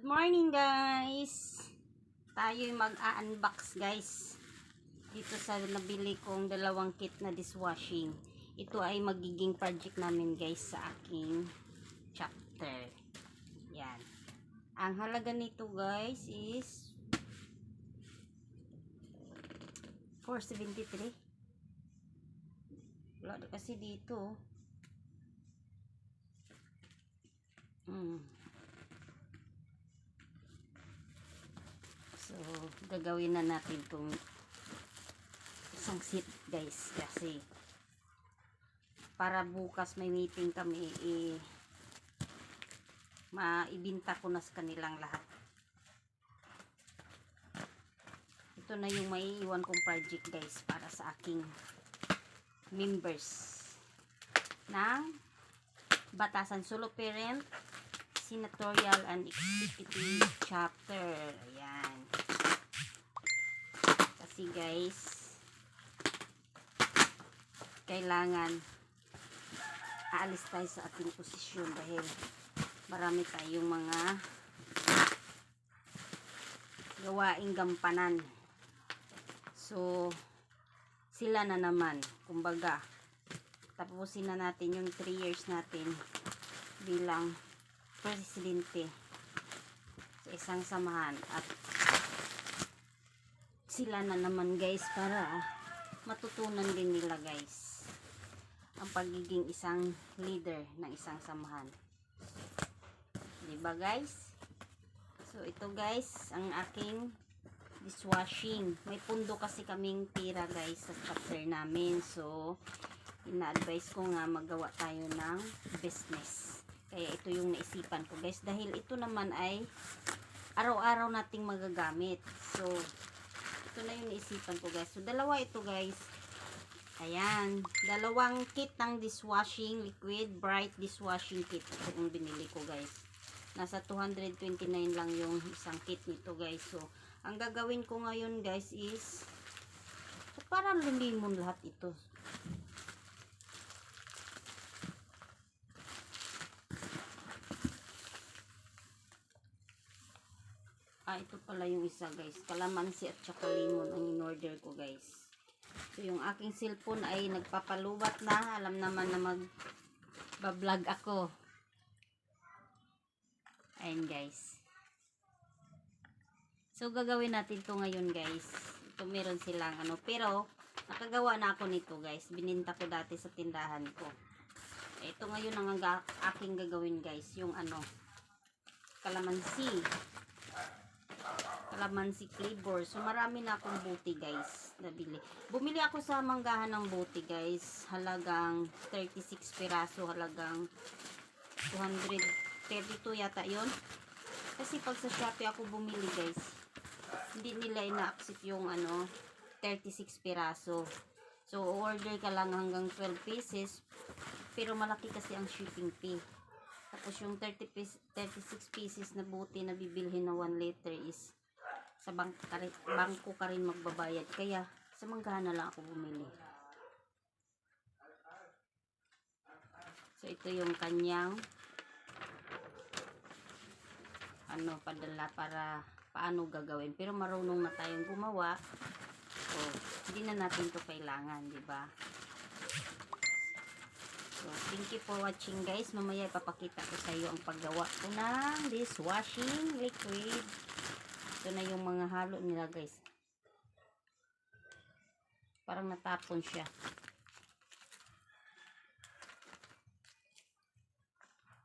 Good morning guys. Tayo'y mag-unbox guys. Dito sa nabili kong dalawang kit na dishwashing. Ito ay magiging project namin guys sa aking chapter. Yan. Ang halaga nito guys is 473. Wala kasi dito. So, gagawin na natin itong isang set guys kasi para bukas may meeting kami maibinta ko na sa kanilang lahat. Ito na yung maiiwan kong project guys para sa aking members ng Batasan Solo Parent, Senatorial and Executive Chapter. Ayan. Kasi guys, kailangan aalis tayo sa ating posisyon dahil marami tayong mga gawaing gampanan. So, sila na naman. Kumbaga, tapusin na natin yung 3 years natin bilang presidente sa isang samahan at sila na naman guys para matutunan din nila guys ang pagiging isang leader ng isang samahan, diba guys? So ito guys ang aking dishwashing. May pundo kasi kaming tira guys sa chapter namin, so ina-advise ko nga magawa tayo ng business. Kaya ito yung naisipan ko guys dahil ito naman ay araw-araw nating magagamit. So ito na yung naisipan ko guys. So dalawa ito guys. Ayan, dalawang kit ng dishwashing liquid bright dishwashing kit. Ito yung binili ko guys. Nasa 229 lang yung isang kit nito guys. So ang gagawin ko ngayon guys is parang limon lahat ito. Ito pala yung isa guys, kalamansi at saka limon ang in-order ko guys. So yung aking cellphone ay nagpapaluwat na, alam naman na mag-vlog ako. Ayan guys. So gagawin natin to ngayon guys. Ito meron silang ano, pero nakagawa na ako nito guys. Bininta ko dati sa tindahan ko. Ito ngayon ang aking gagawin guys, yung ano, kalamansi flavor. So marami na akong buti guys nabili. Bumili ako sa manggahan ng buti guys, halagang 36 piraso, halagang 232 yata yon. Kasi pag sa Shopee ako bumili guys, hindi nila ina-accept yung ano 36 piraso. So order ka lang hanggang 12 pieces, pero malaki kasi ang shipping fee. Tapos yung 36 pieces na buti na bibilhin na 1 liter is sa bangko ka rin magbabayad. Kaya sa manggahan na lang ako bumili. So ito yung kanyang ano, padala para paano gagawin. Pero marunong na tayong gumawa. So hindi na natin to kailangan, di ba? So thank you for watching guys. Mamaya ipapakita ko sa iyo ang paggawa ko ng dishwashing liquid. Ito na yung mga halo nila guys. Parang natapon siya.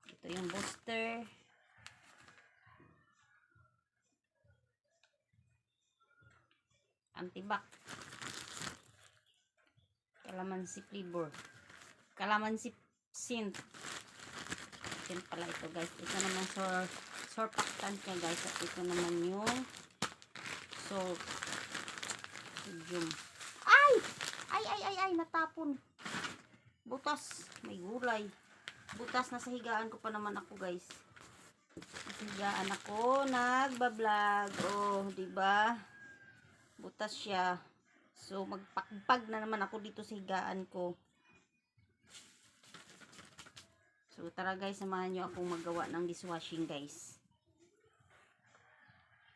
Ito yung booster. Antibac. Kalamansi flavor. Kalamansi scent. Scent pala ito guys. Ito naman surfactant niya guys. At ito naman yung salt. Medium. Ay, natapon. Butas. May gulay. Butas, nasa higaan ko pa naman ako guys. Nasa higaan ako. Nagbablog. Oh, diba? Butas siya. So, magpakpag na naman ako dito sa higaan ko. So tara guys, samahan nyo akong magawa ng dishwashing guys.